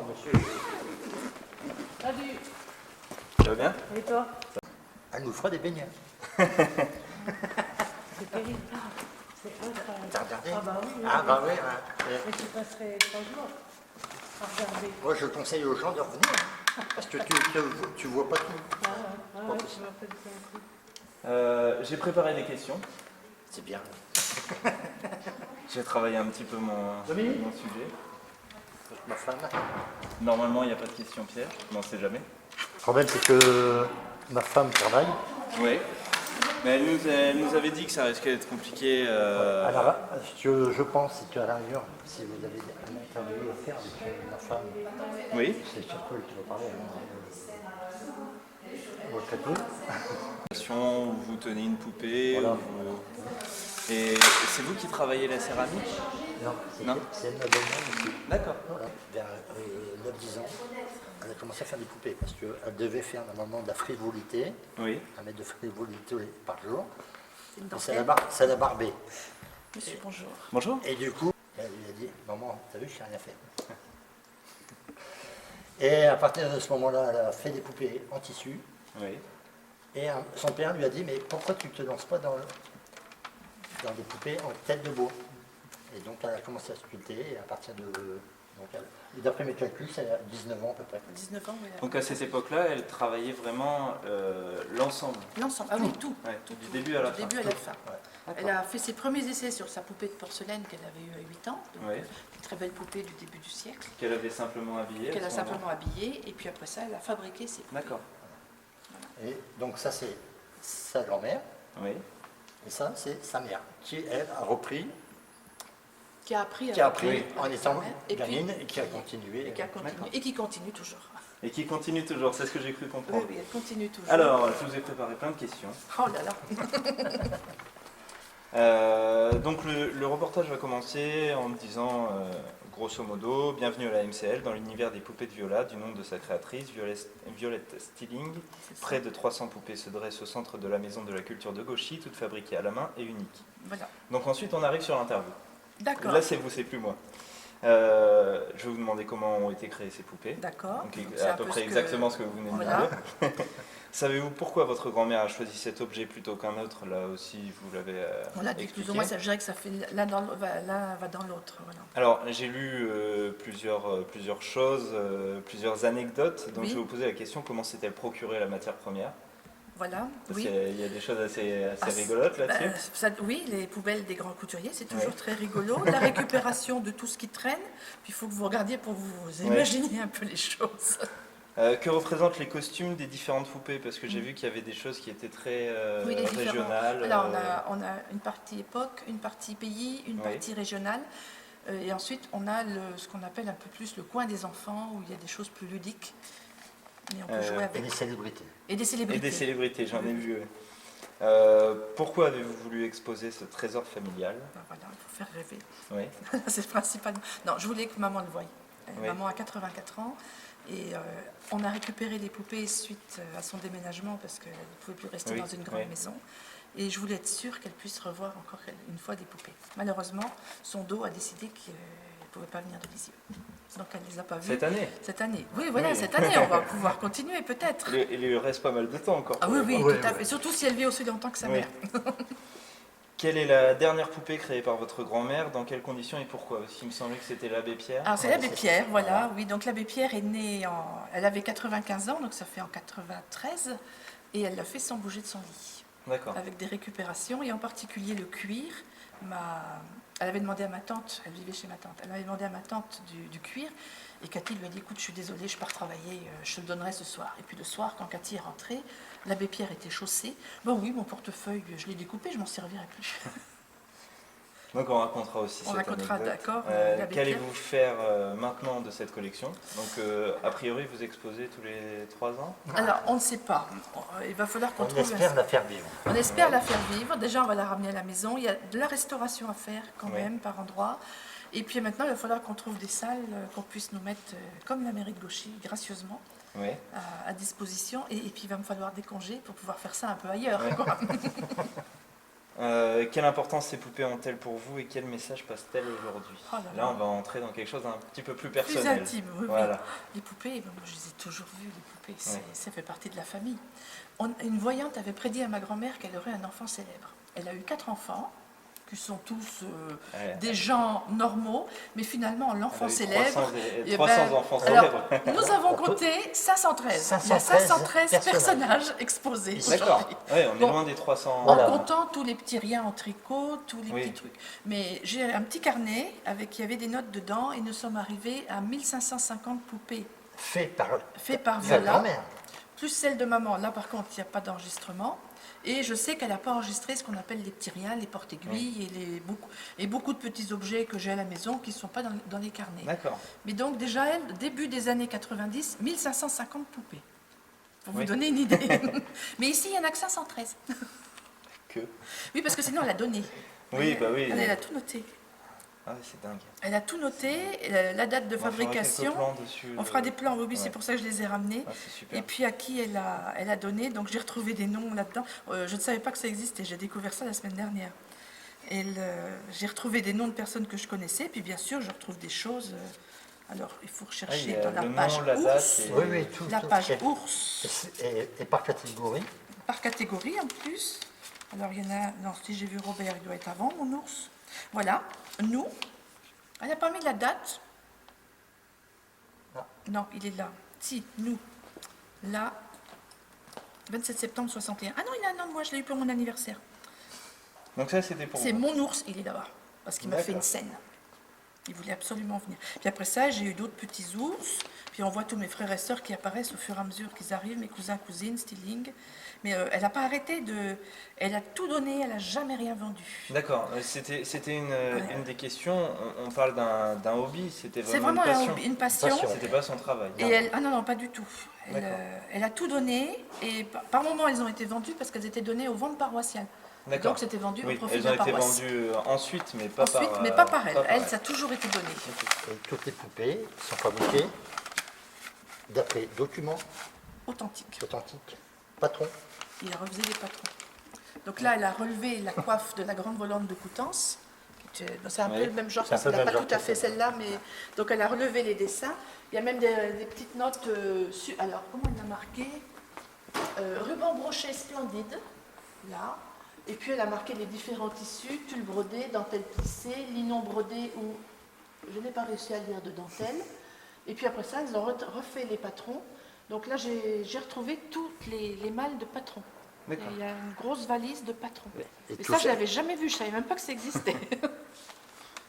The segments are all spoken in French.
monsieur. Salut. Ça va bien? Et toi? Elle nous fera des beignets. C'est terrible. C'est incroyable. T'as regardé? Ah bah oui. Ah bah oui. Mais tu passerais 3 jours à regarder. Moi, je conseille aux gens de revenir. Parce que tu vois pas tout. Ah ouais, tu m'as fait ça un coup. J'ai préparé des questions. C'est bien. J'ai travaillé un petit peu mon sujet. Ma femme. Normalement, il n'y a pas de questions pièges, mais on ne sait jamais. Le problème, c'est que ma femme travaille. Oui. Mais elle nous avait dit que ça risquait d'être compliqué. Alors, ce que je pense, c'est qu'à l'arrière, si vous avez un interview à faire avec ma femme, Oui. c'est surtout elle qui va parler. Très peu. Où vous tenez une poupée. Voilà. Et c'est vous qui travaillez la céramique? Non, c'est une belle aussi. D'accord. Voilà. Vers 9-10 ans, elle a commencé à faire des poupées parce qu'elle devait faire normalement de la frivolité, Oui. un mètre de frivolité par jour. C'est une Et dentelle. ça l'a barbé. Monsieur, bonjour. Bonjour. Et du coup, elle lui a dit, maman, t'as vu, je n'ai rien fait. Et à partir de ce moment-là, elle a fait des poupées en tissu. Oui. Et son père lui a dit, mais pourquoi tu ne te lances pas dans des poupées en tête de bois? Et donc elle a commencé à sculpter, et à partir de... D'après mes calculs, c'est à 19 ans à peu près. 19 ans, oui. Donc à cette époque-là, elle travaillait vraiment l'ensemble. L'ensemble, ah oui, tout. Ouais, Tout, du tout, début à la du fin. début à la fin. Ouais. Elle a fait ses premiers essais sur sa poupée de porcelaine qu'elle avait eue à 8 ans. Donc, Oui. une très belle poupée du début du siècle, Qu'elle avait simplement habillée. qu'elle à a ce moment-là. simplement habillée. Et puis après ça, elle a fabriqué ses poupées. D'accord. Et donc ça, c'est sa grand-mère, Oui. et ça, c'est sa mère, qui, elle, a repris, Qui a appris, Oui. en étant Et puis- gamine, et qui a continué. et qui a continué. D'accord. Et qui continue toujours. Et qui continue toujours, c'est ce que j'ai cru Oui, comprendre. oui, elle continue toujours. Alors, je vous ai préparé plein de questions. Oh là là. Donc le reportage va commencer en me disant, grosso modo, bienvenue à la MCL dans l'univers des poupées de Viola, du nom de sa créatrice, Violette Stilling. C'est ça. Près de 300 poupées se dressent au centre de la maison de la culture de Gauchy, toutes fabriquées à la main et uniques. Voilà. Donc ensuite, on arrive sur l'interview. D'accord. Là, c'est vous, c'est plus moi. Je vais vous demander comment ont été créées ces poupées. D'accord. Donc, Donc, c'est à un peu peu près ce que- exactement ce que vous venez de Voilà. dire. Savez-vous pourquoi votre grand-mère a choisi cet objet plutôt qu'un autre? Là aussi, vous l'avez On l'a dit expliqué. plus ou moins, ça, je dirais que ça fait l'un va dans l'autre. Voilà. Alors, j'ai lu plusieurs choses, plusieurs anecdotes, donc Oui. je vais vous poser la question, comment s'est-elle procurée la matière première? Voilà. Parce Oui. qu'il y a des choses assez Ah, rigolotes là-dessus. Oui, les poubelles des grands couturiers, c'est toujours Ouais. très rigolo. La récupération de tout ce qui traîne, puis il faut que vous regardiez pour vous imaginer un peu les choses. Que représentent les costumes des différentes poupées? Parce que j'ai vu qu'il y avait des choses qui étaient très Oui, les différents. régionales. Alors, on a une partie époque, une partie pays, une Oui. partie régionale. Et ensuite, on a ce qu'on appelle un peu plus le coin des enfants, où il y a des choses plus ludiques. Mais on peut jouer Et avec. les célébrités. Et des Et célébrités. des célébrités, j'en ai vu. Pourquoi avez-vous voulu exposer ce trésor familial? Ben voilà, il faut faire rêver. Oui. C'est principalement. Non, je voulais que maman le voie. Oui. Maman a 84 ans et on a récupéré les poupées suite à son déménagement parce qu'elle ne pouvait plus rester Oui, dans une grande oui. maison. Et je voulais être sûre qu'elle puisse revoir encore une fois des poupées. Malheureusement, son dos a décidé qu'elle ne pouvait pas venir de Lisieux. Donc elle ne les a pas vues. Cette année? Cette année. Oui, voilà, Oui. cette année, on va pouvoir continuer peut-être. Il lui reste pas mal de temps encore. Ah pour oui, les oui, voir. tout à fait. Surtout si elle vit aussi longtemps que sa Oui. mère. Quelle est la dernière poupée créée par votre grand-mère? Dans quelles conditions et pourquoi? Parce qu'il me semblait que c'était l'abbé Pierre. Alors c'est Ouais, l'abbé c'est Pierre, ça. voilà, oui. Donc l'abbé Pierre est née elle avait 95 ans, donc ça fait en 93, et elle l'a fait sans bouger de son lit, D'accord. avec des récupérations, et en particulier le cuir. Elle avait demandé à ma tante, elle vivait chez ma tante, elle avait demandé à ma tante du cuir, et Cathy lui a dit, écoute, je suis désolée, je pars travailler, je te le donnerai ce soir. Et puis le soir, quand Cathy est rentrée, l'abbé Pierre était chaussé. Bon oui, mon portefeuille, je l'ai découpé, je m'en servirai plus. Donc on racontera aussi On cette racontera, anecdote. d'accord, l'abbé Qu'allez-vous faire maintenant de cette collection? Donc a priori vous exposez tous les 3 ans? Alors, on ne sait pas. Il va falloir qu'on On trouve espère la faire vivre. On espère la faire vivre. Déjà, on va la ramener à la maison. Il y a de la restauration à faire quand Oui. même par endroit. Et puis maintenant, il va falloir qu'on trouve des salles qu'on puisse nous mettre, comme la mairie de Gauchy, gracieusement, Oui. à disposition. Et puis, il va me falloir des congés pour pouvoir faire ça un peu ailleurs. Ouais. Quoi. Quelle importance ces poupées ont-elles pour vous et quel message passent-elles aujourd'hui? Oh là Là, là. on va entrer dans quelque chose d'un petit peu plus Plus personnel. intime, oui, oui. Voilà. Les poupées, moi, je les ai toujours vues, les poupées, Ouais. ça fait partie de la famille. Une voyante avait prédit à ma grand-mère qu'elle aurait un enfant célèbre. Elle a eu 4 enfants, qui sont tous Ouais. des gens normaux, mais finalement, l'enfant Elle a eu célèbre... 300 eh ben, enfants alors, célèbres. nous avons compté 513. Il y a 513 personnages exposés D'accord. aujourd'hui. Ouais, on est Bon. loin des 300. Voilà. En comptant tous les petits riens en tricot, tous les Oui. petits trucs. Mais j'ai un petit carnet avec il y avait des notes dedans et nous sommes arrivés à 1550 poupées Fait par faites par sa Viola, grand-mère. plus celle de maman. Là, par contre, il n'y a pas d'enregistrement. Et je sais qu'elle n'a pas enregistré ce qu'on appelle les petits riens, les porte-aiguilles et beaucoup de petits objets que j'ai à la maison qui ne sont pas dans les carnets. D'accord. Mais donc déjà, elle, début des années 90, 1550 poupées. Pour vous Oui. donner une idée. Mais ici, il n'y en a que 513. Que. Oui, parce que sinon, elle a donné. Oui, bah oui. Elle a tout noté. Ah, oui, c'est dingue. Elle a tout noté, la date de On fera quelques fabrication. plans dessus, On fera des plans, oui, ouais. c'est pour ça que je les ai ramenés. Ah, c'est super. Et puis à qui elle a donné. Donc j'ai retrouvé des noms là-dedans. Je ne savais pas que ça existait, j'ai découvert ça la semaine dernière. J'ai retrouvé des noms de personnes que je connaissais, puis bien sûr je retrouve des choses. Alors il faut Ah, il rechercher y a dans la le nom, page la date ours. et- Oui, oui, tout. La tout page fait. ours, Et par catégorie. par catégorie en plus. Alors il y en a, non, si j'ai vu Robert, il doit être avant mon ours. Voilà, nous. Elle n'a pas mis la date. Ah. Non, il est là. Si, nous. Là, 27 septembre 61. Ah non, il a un an de moi, je l'ai eu pour mon anniversaire. Donc ça, c'était pour C'est vous. mon ours, il est là-bas. Parce qu'il m'a fait D'accord. une scène. Il voulait absolument venir. Puis après ça, j'ai eu d'autres petits ours. Puis on voit tous mes frères et sœurs qui apparaissent au fur et à mesure qu'ils arrivent, mes cousins, cousines, Stilling. Mais elle n'a pas arrêté de... Elle a tout donné, elle n'a jamais rien vendu. D'accord. C'était une des questions. On parle d'un hobby. C'était C'est vraiment vraiment une passion. une passion. Passion. C'était pas son travail. Et elle, ah non, non, pas du tout. D'accord. Elle a tout donné et par moments elles ont été vendues parce qu'elles étaient données aux ventes paroissiales. D'accord. Donc c'était vendu au Oui, profit elles de ont la été paroisse. vendues ensuite, mais pas Ensuite, par. mais pas par elle. pas par Elle, ça a toujours été donné. Et toutes les poupées sont fabriquées d'après documents Authentique. authentiques. Patron. Il a refaisé les patrons. Donc là, elle a relevé la coiffe de la grande volante de Coutances. C'est un peu Oui. le même genre, C'est un parce peu qu'elle le n'a même pas tout à genre fait que celle-là, mais donc elle a relevé les dessins. Il y a même des petites notes. Alors, comment elle a marqué ruban broché splendide, là. Et puis elle a marqué les différents tissus, tulle brodé, dentelle plissée, linon brodé ou je n'ai pas réussi à lire de dentelle. Et puis après ça, elles ont refait les patrons. Donc là, j'ai retrouvé toutes les malles de patrons. D'accord. Il y a une grosse valise de patrons. Et Et tout ça, je ne l'avais jamais vu, je ne savais même pas que ça existait.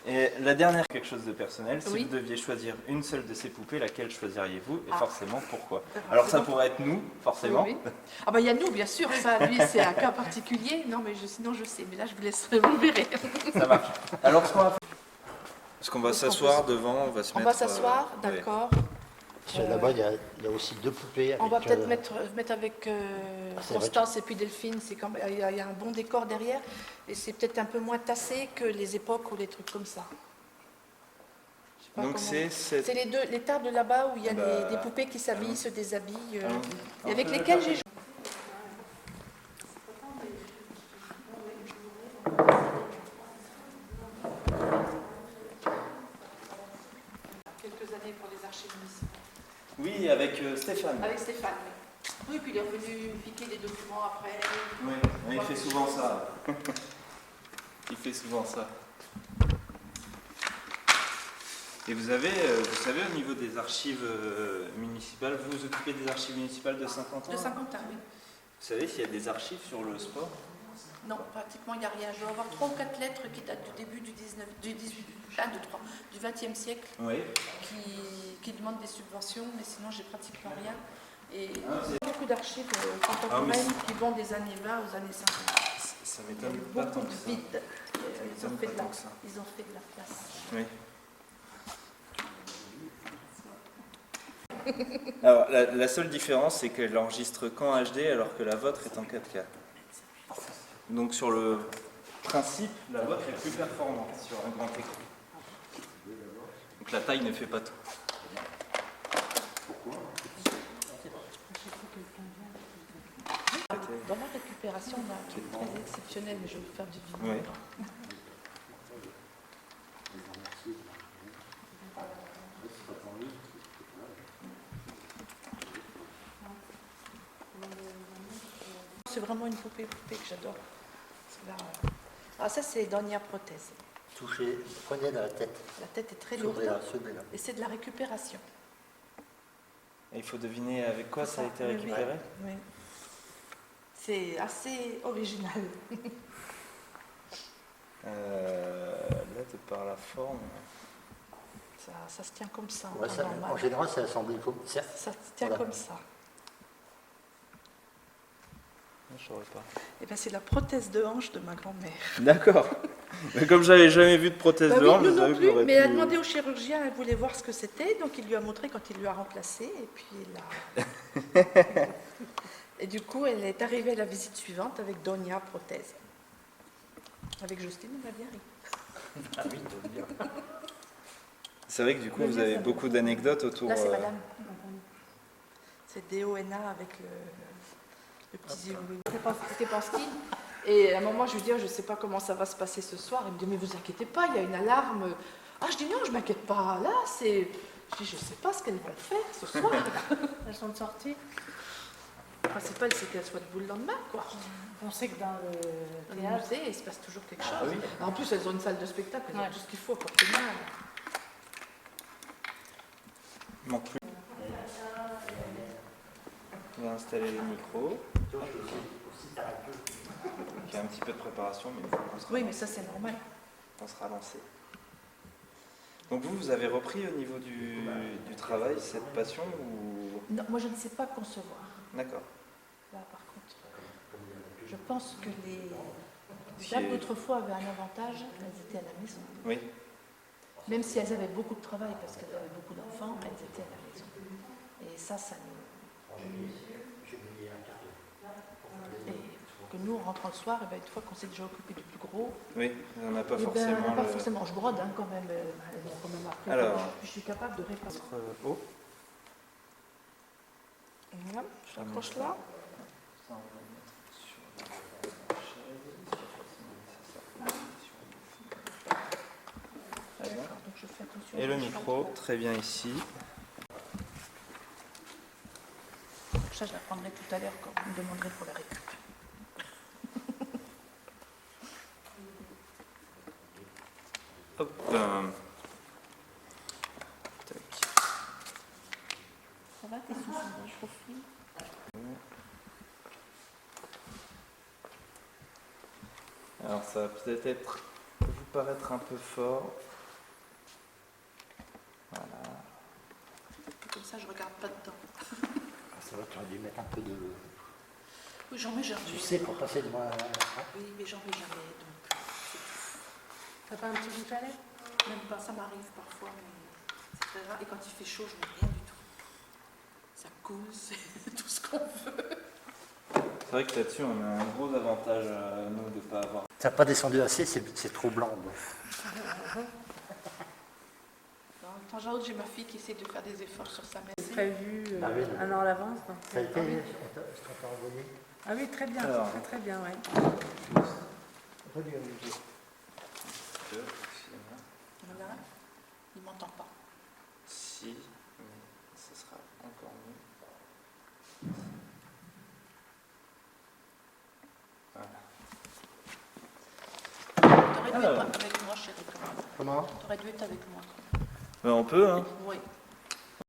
Et la dernière, quelque chose de personnel. Si Oui. vous deviez choisir une seule de ces poupées, laquelle choisiriez-vous et Ah. forcément pourquoi? D'accord, Alors c'est ça bon. pourrait être nous, forcément. Oui, oui. Ah bah il y a nous, bien sûr, ça, lui, c'est un cas particulier. Non, mais sinon je sais, mais là, je vous laisserai, vous verrez. Ça marche. Alors ce qu'on va faire. Est-ce qu'on va Est-ce qu'on s'asseoir peut- devant, on va se On mettre. va s'asseoir, ouais. d'accord. Parce que Là-bas, il y a aussi deux poupées. On va avec, peut-être mettre avec c'est Constance et puis Delphine. Il y a un bon décor derrière et c'est peut-être un peu moins tassé que les époques ou les trucs comme ça. Je sais pas Donc comment- c'est cette. C'est les tables là-bas où il y a Bah, des poupées qui s'habillent, allons-y. se déshabillent, Allons-y. et avec Alors, lesquelles j'ai joué. Quelques années pour les archives municipales. Oui, avec Stéphane. Avec Stéphane, oui. Oui, puis il est revenu piquer des documents après. Oui, il fait souvent ça. Il fait souvent ça. Et vous avez, vous savez, au niveau des archives municipales, vous vous occupez des archives municipales de Saint-Quentin? De 50 ans, oui. Vous savez s'il y a des archives sur le sport? Non, pratiquement il n'y a rien. Je dois avoir 3 ou 4 lettres qui datent du début du 20e siècle Oui. qui demandent des subventions, mais sinon j'ai pratiquement rien. Et Ah, c'est- beaucoup d'archives Ah, mais contemporaines qui vont des années 20 aux années 50. Ça Il y a m'étonne eu pas beaucoup tant de que ça. vides. Ils ont m'étonne fait pas de la, tant que ça. ils ont fait de la place. Oui. Alors, la seule différence, c'est qu'elle enregistre qu'en HD alors que la vôtre est en 4K. Donc, sur le principe, la vôtre est plus performante sur un grand écran. Donc, la taille ne fait pas tout. Dans ma récupération, on a un truc c'est très exceptionnel, mais je vais vous faire du vin. Oui. C'est vraiment une poupée que j'adore. Ah, ça, c'est Donia Prothèse. Touchez, prenez dans la tête. La tête est très lourde Soulevez-la. et c'est de la récupération. Et il faut deviner avec quoi ça a été Oui, récupéré. oui. C'est assez original. Là, de par la forme. Ça se tient comme ça. Ouais, ça, normal. en général, c'est assemblé comme ça. Ça se tient Voilà. comme ça. Je saurais pas. Et ben, c'est la prothèse de hanche de ma grand-mère. D'accord. Mais comme j'avais jamais vu de prothèse Bah de oui, hanche, nous je savais non que plus, j'aurais mais elle a pu- demandé au chirurgien, elle voulait voir ce que c'était, donc il lui a montré quand il lui a remplacé, et puis et du coup, elle est arrivée à la visite suivante avec Donia Prothèse. Avec Justine, on a bien ri. Ah oui, donc bien. C'est vrai que du coup, Le vous lien, avez ça beaucoup me- d'anecdotes autour. Là, c'est madame. C'est DONA avec le petit zéro. Que pense-t-il? Et à un moment, je lui dis, je ne sais pas comment ça va se passer ce soir. Il me dit, mais vous inquiétez pas, il y a une alarme. Ah, je dis, non, je ne m'inquiète pas. Là, c'est... Je dis, je ne sais pas ce qu'elles vont faire ce soir. Elles sont sorties. Le principal, c'est qu'elles soient debout le lendemain, quoi. On sait que dans le Dans le théâtre, musée, il se passe toujours quelque chose. Ah oui. En plus, elles ont une salle de spectacle, elles ont Ouais. tout ce qu'il faut pour tenir. Il manque plus. On va installer le micro. Il y a un petit peu de préparation, mais une fois qu'on sera, Oui, mais ça, c'est normal. on sera lancé. Donc vous avez repris au niveau du travail cette passion ou... Non, moi, je ne sais pas concevoir. D'accord. Là, par contre, je pense que les Si- dames d'autrefois avaient un avantage, elles étaient à la maison. Oui. Même si elles avaient beaucoup de travail parce qu'elles avaient beaucoup d'enfants, elles étaient à la maison. Et ça nous... Et que nous, en rentrant le soir, et ben, une fois qu'on s'est déjà occupé du plus gros, Oui, on n'a pas eh ben, forcément pas le... forcément. Je brode quand même, elles ont quand même appris. Alors. Je suis capable de réparer. Oh. Voilà, je l'accroche là. Ça, on va le mettre sur la chaise. C'est D'accord, donc je fais attention. Et le Je micro, très bien ici. Ça, je la prendrai tout à l'heure quand vous me demanderez pour la récup. Hop. Tac. Ça va, tes sous sont bien chauffés? Alors ça va peut-être vous paraître un peu fort. Voilà. Comme ça, je regarde pas dedans. Ça va, tu aurais dû mettre un peu de... Oui, j'en mets jamais. Tu sais, pour passer devant la... Oui, mais j'en mets jamais, donc c'est tout. t'as pas un petit bout à lait? Même pas, ça m'arrive parfois, mais c'est très rare. Et quand il fait chaud, je mets rien du tout. Ça coule, c'est tout ce qu'on veut. C'est vrai que là-dessus, on a un gros avantage, nous, de ne pas avoir. Ça n'a pas descendu assez, c'est trop blanc. bon. De temps en temps, j'ai ma fille qui essaie de faire des efforts sur sa mère. C'est prévu Ah oui. un an à l'avance. donc. Ça a été, ce qu'on t'a envoyé. Ah oui, très bien, Alors. très très bien, ouais. Voilà, il m'entend pas. Si, mais ce sera encore mieux. Voilà. T'aurais dû être avec moi, chérie, quand même. Comment? T'aurais dû être avec moi. On peut, hein. Oui.